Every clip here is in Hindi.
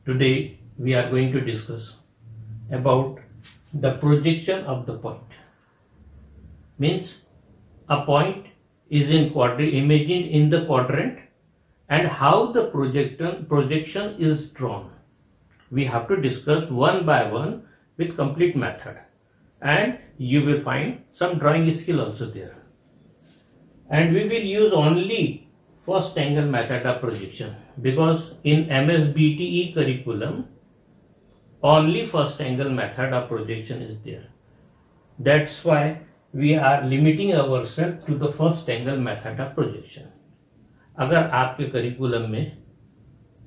Today we are going to discuss about the projection of the point. Means a point is in imagined in the quadrant and how the projection is drawn. We have to discuss one by one with complete method, and you will find some drawing skill also there. And we will use only first angle method of projection, because in MSBTE curriculum only first angle method of projection is there. That's why we are limiting ourselves to the first angle method of projection. अगर आपके करिकुलम में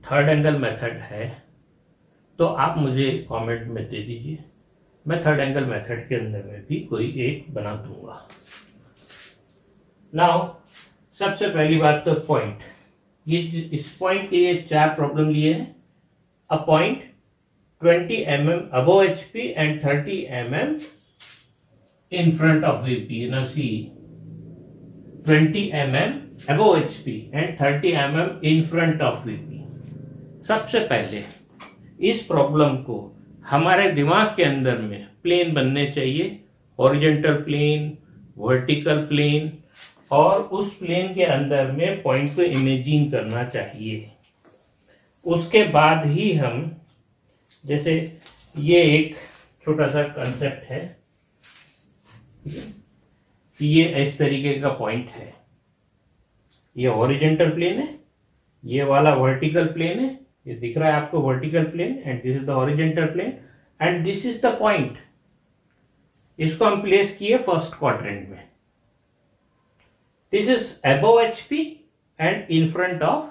थर्ड एंगल मेथड है तो आप मुझे कमेंट में दे दीजिए, मैं थर्ड एंगल मेथड के अंदर में भी कोई एक बना दूंगा. नाउ सबसे पहली बात तो पॉइंट. ये इस पॉइंट के लिए 4 प्रॉब्लम लिए हैं. A point 20 mm above HP and 30 mm in front of VP. Now see, 20 mm above HP and 30 mm in front of VP. सबसे पहले इस प्रॉब्लम को हमारे दिमाग के अंदर में प्लेन बनने चाहिए, हॉरिजॉन्टल प्लेन, वर्टिकल प्लेन, और उस प्लेन के अंदर में पॉइंट को इमेजिन करना चाहिए. उसके बाद ही हम, जैसे ये एक छोटा सा कंसेप्ट है, ये इस तरीके का पॉइंट है, ये हॉरिजॉन्टल प्लेन है, ये वाला वर्टिकल प्लेन है, ये दिख रहा है आपको vertical plane, and this is the horizontal plane and this is the point. इसको हम प्लेस किए फर्स्ट क्वाड्रेंट में. This is above HP and in front of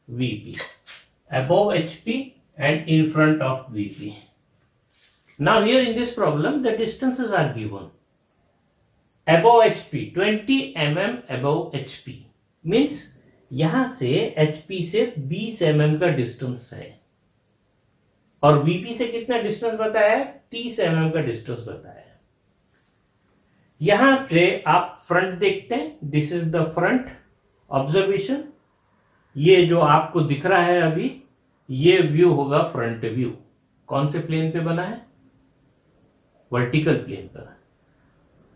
VP. Above HP and in front of VP. Now here in this problem the distances are given. Above HP 20 mm above HP means यहां से HP से 20 mm का डिस्टेंस है, और VP से कितना डिस्टेंस बताया है? 30 mm का डिस्टेंस बताया है. यहां पे आप फ्रंट देखते हैं, this is the front observation. ये जो आपको दिख रहा है अभी, ये व्यू होगा फ्रंट व्यू. कौन से प्लेन पे बना है? वर्टिकल प्लेन पर,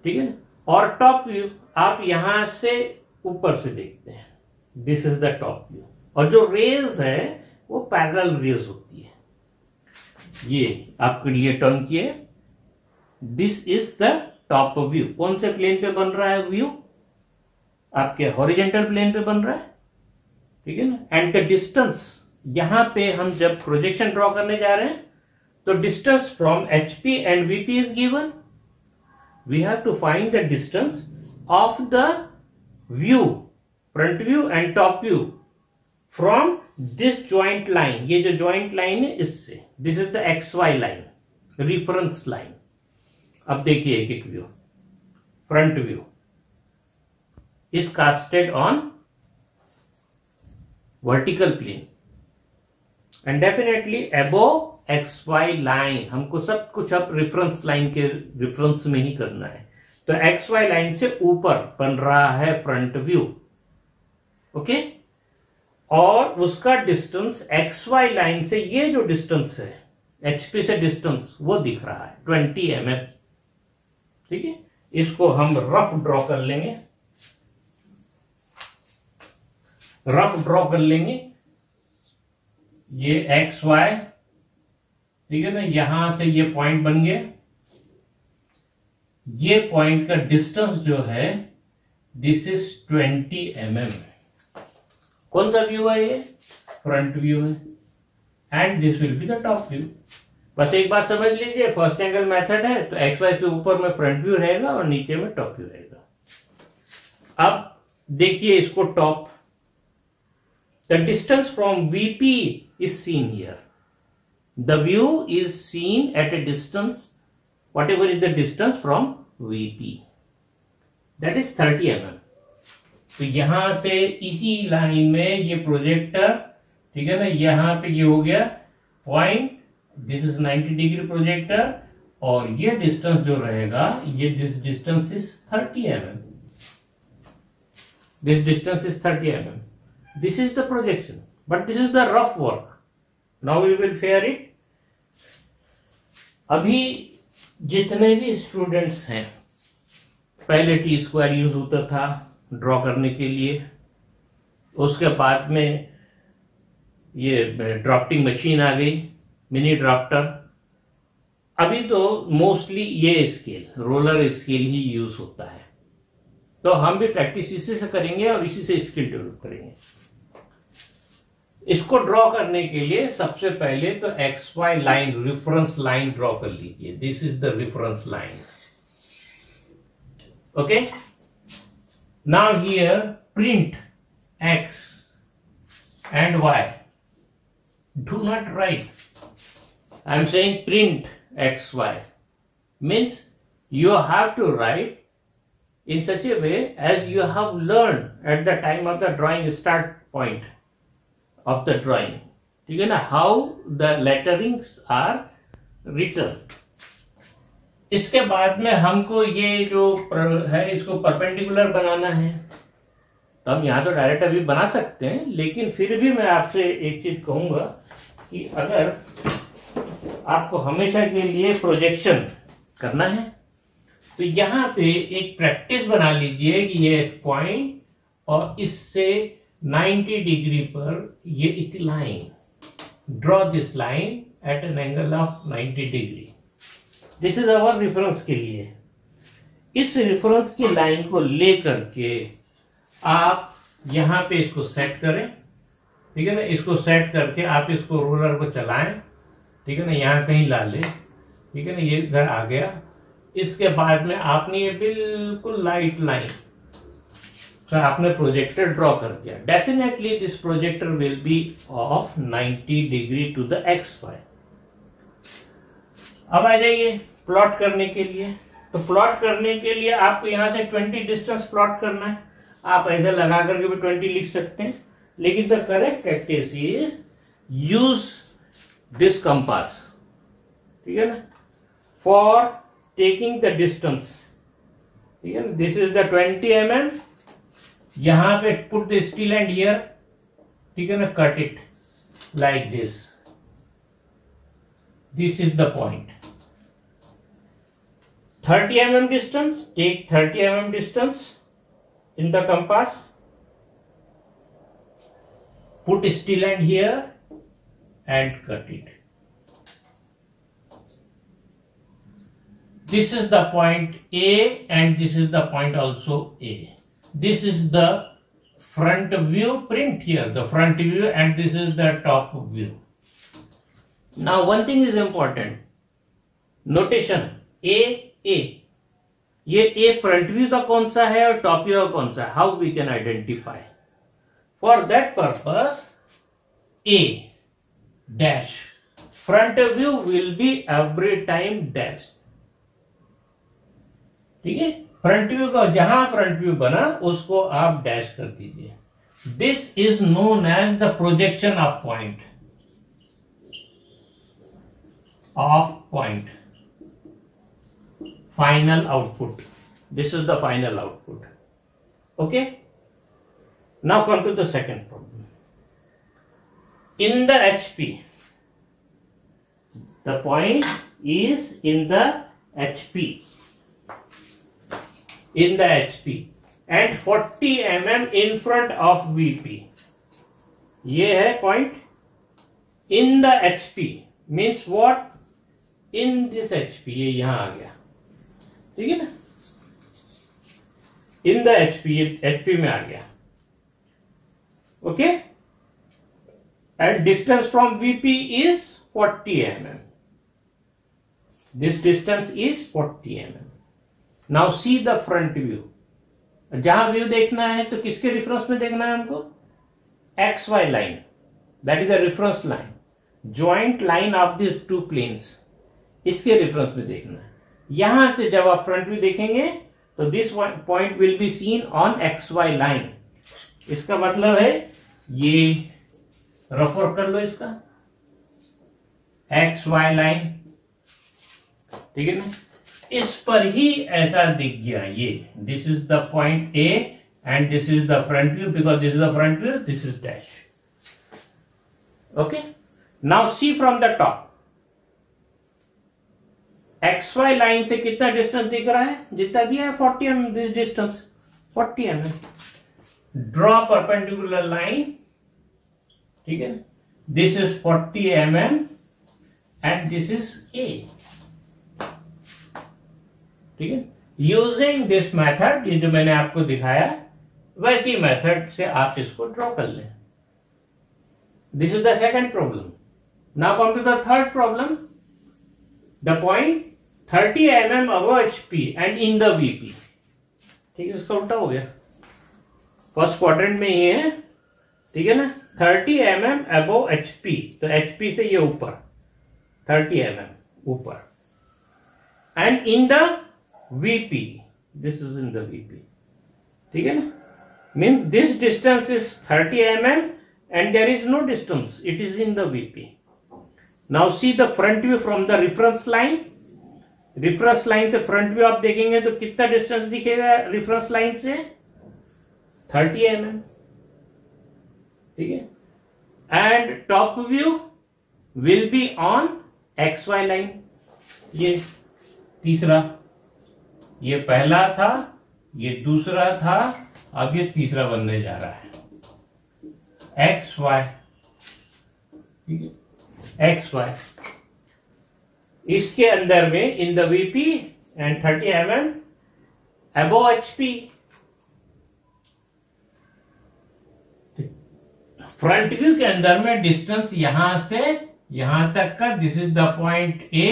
ठीक है ना. और टॉप व्यू आप यहां से ऊपर से देखते हैं, this is the top view. और जो रेज है वो पैरेलल रेज होती है. ये आपके लिए टर्न किए, this is the top view. कौन से प्लेन पे बन रहा है व्यू? आपके हॉरिजॉन्टल प्लेन पे बन रहा है, ठीक है ना. एंड द डिस्टेंस, यहां पे हम जब प्रोजेक्शन ड्रॉ करने जा रहे हैं तो distance from HP and VP is given. We have to find the distance of the view, front view and top view from this joint line. ये जो ज्वाइंट लाइन है इससे, this is the XY line, reference line. अब देखिए एक एक view. Front view is casted on vertical plane and definitely above XY line. हमको सब कुछ अब रेफरेंस लाइन के रेफरेंस में ही करना है. तो XY लाइन से ऊपर बन रहा है फ्रंट व्यू, ओके. और उसका डिस्टेंस XY लाइन से, ये जो डिस्टेंस है HP से डिस्टेंस, वो दिख रहा है 20 mm, ठीक है. इसको हम रफ ड्रॉ कर लेंगे, रफ ड्रॉ कर लेंगे. ये XY, ठीक है ना. यहां से ये पॉइंट बन गया. ये पॉइंट का डिस्टेंस जो है दिस इज 20 mm. कौन सा व्यू है? ये फ्रंट व्यू है, and this will be the top view. बस एक बात समझ लीजिए, फर्स्ट एंगल मेथड है तो XY से ऊपर में फ्रंट व्यू रहेगा और नीचे में टॉप व्यू रहेगा. अब देखिए इसको top. The distance from VP is seen here. The view is seen at a distance, whatever is the distance from VP. That is 30 mm. तो यहां से इसी लाइन में ये प्रोजेक्टर, ठीक है ना, यहां पे ये हो गया point, this is 90 degree projector, और ये डिस्टेंस जो रहेगा, ये this distance is 30 mm. This distance is 30 mm. This is the projection, but this is the rough work. Now we will fair it. अभी जितने भी स्टूडेंट्स हैं, पहले टी स्क्वायर यूज होता था ड्रॉ करने के लिए, उसके बाद में ये ड्राफ्टिंग मशीन आ गई, मिनी ड्राफ्टर। अभी तो मोस्टली ये स्केल, रोलर स्केल ही यूज होता है। तो हम भी प्रैक्टिस इसी से करेंगे और इसी से स्किल डेवलप करेंगे। इसको ड्रॉ करने के लिए सबसे पहले तो X Y line, reference line draw कर लीजिए। This is the reference line. Okay, now here print X and y. Do not write. I am saying print x, y. Means you have to write in such a way as you have learned at the time of the drawing start point of the drawing. ठीक है ना, how the letterings are written. इसके बाद में हमको ये जो है इसको परपेंडिकुलर बनाना है। तो हम यहां तो डायरेक्ट अभी बना सकते हैं, लेकिन फिर भी मैं आपसे एक चीज कहूंगा कि अगर आपको हमेशा के लिए प्रोजेक्शन करना है तो यहां पे एक प्रैक्टिस बना लीजिए कि ये एक पॉइंट और इससे 90 डिग्री पर ये एक line, draw this line at an angle of 90 degree. This is our reference के लिए। इस रेफरेंस की लाइन को लेकर के आप यहां पे इसको सेट करें, ठीक है ना। इसको सेट करके आप इसको रोलर को चलाएं, ठीक है ना, यहां कहीं ला ले, ठीक है ना, ये इधर आ गया। इसके बाद में आपने ये बिल्कुल लाइट लाइन तो आपने प्रोजेक्टर ड्रॉ कर दिया। Definitely this projector will be of 90 degree to the X Y. अब आ जाइए प्लॉट करने के लिए। तो प्लॉट करने के लिए आपको यहां से 20 डिस्टेंस प्लॉट करना है। आप ऐसे लगा करके भी 20 लिख सकते हैं, लेकिन the correct practice is use this compass, ठीक है ना, फॉर टेकिंग द डिस्टेंस, ठीक है ना। This is the 20 mm। यहां पे put the steel and here, ठीक है ना, cut it like this. This is the point. 30 mm distance, take 30 mm distance in the compass, put steel end here and cut it. This is the point A and this is the point also A. This is the front view, print here the front view, and this is the top view. Now one thing is important, notation A, A. ये ए फ्रंट व्यू का कौन सा है और टॉप व्यू का कौन सा है, how we can identify. For that purpose a dash, front view will be every time dash, ठीक है। फ्रंट व्यू का जहां फ्रंट व्यू बना उसको आप डैश कर दीजिए। This is known as the projection of point, final output. This is the final output. Okay, now come to the second problem. In the HP, the point is in the HP, and 40 mm in front of VP. ये है point in the HP means what? In this HP, ये यहां आ गया, ठीक है ना, इन द एचपी में आ गया। Okay, and distance from VP is 40 mm. This distance is 40 mm. Now see the front view. जहां व्यू देखना है तो किसके रेफरेंस में देखना है हमको? X Y line, that is the reference line, joint line of this two planes, इसके रेफरेंस में देखना है। यहां से जब आप फ्रंट व्यू देखेंगे तो this point will be seen on X Y line. इसका मतलब है ये रफ वर्क कर लो इसका, एक्स वाई लाइन, ठीक है ना, इस पर ही ऐसा दिख गया ये। This is the point A and this is the front view, because this is the front view, this is dash. Okay, now see from the top, X Y line से कितना डिस्टेंस दिख रहा है, जितना दिया है 40 mm, this distance 40 mm. Draw perpendicular line, ठीक है, this is 40 mm and this is a, ठीक है. यूजिंग दिस मेथड, ये जो मैंने आपको दिखाया वैसी मेथड से आप इसको ड्रॉ कर लें. This is the second problem. Now come to the third problem. The point 30 mm above HP and in the VP, ठीक है, इसका उल्टा हो गया. फर्स्ट क्वाड्रेंट में ये है, ठीक है ना, 30 mm अबव HP, तो HP से ये ऊपर 30 mm ऊपर, and in the VP, this is in the VP, ठीक है ना, means this distance is 30 mm and there is no distance, it is in the VP. Now see the front view from the reference line. Reference line से फ्रंट व्यू आप देखेंगे तो कितना डिस्टेंस दिखेगा रेफरेंस लाइन से, 30 mm, ठीक है. And top view will be on XY line. ये तीसरा, ये पहला था, ये दूसरा था, अब ये तीसरा बनने जा रहा है, XY, ठीक है, XY. इसके अंदर में इन the VP and 30 mm above HP. Front view के अंदर में डिस्टेंस यहां से यहां तक का, this is the point A,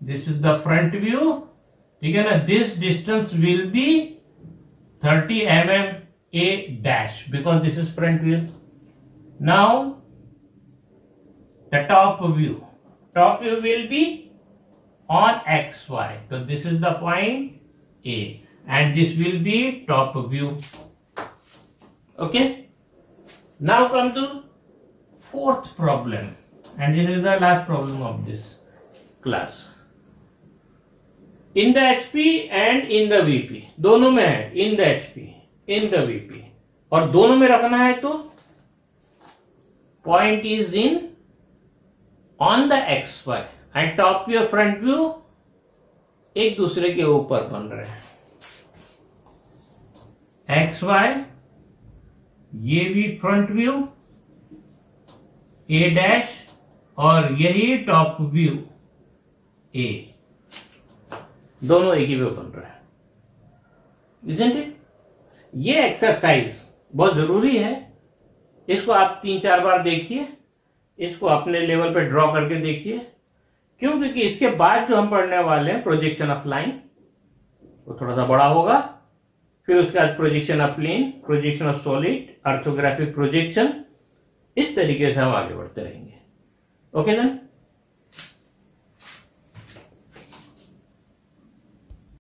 this is the front view, ठीक है ना. This distance will be 30 mm A dash because this is front view. Now the top view will be on XY, so this is the point A and this will be top view. Okay, now come to fourth problem and this is the last problem of this class. In the HP and in the VP, दोनों में है, in the HP, in the VP, और दोनों में रखना है तो point is in on the XY and top view front view एक दूसरे के ऊपर बन रहे हैं. XY, ये भी फ्रंट व्यू A डैश, और यही टॉप व्यू A, दोनों एक ही पे बन रहे हैं. Isn't it? ये एक्सरसाइज बहुत जरूरी है, इसको आप 3-4 बार देखिए, इसको अपने लेवल पे ड्रॉ करके देखिए. क्यों? क्योंकि इसके बाद जो हम पढ़ने वाले हैं प्रोजेक्शन ऑफ लाइन, वो थोड़ा सा बड़ा होगा. फिर उसके बाद projection of plane, projection of solid, orthographic projection, इस तरीके से हम आगे बढ़ते रहेंगे. Okay then.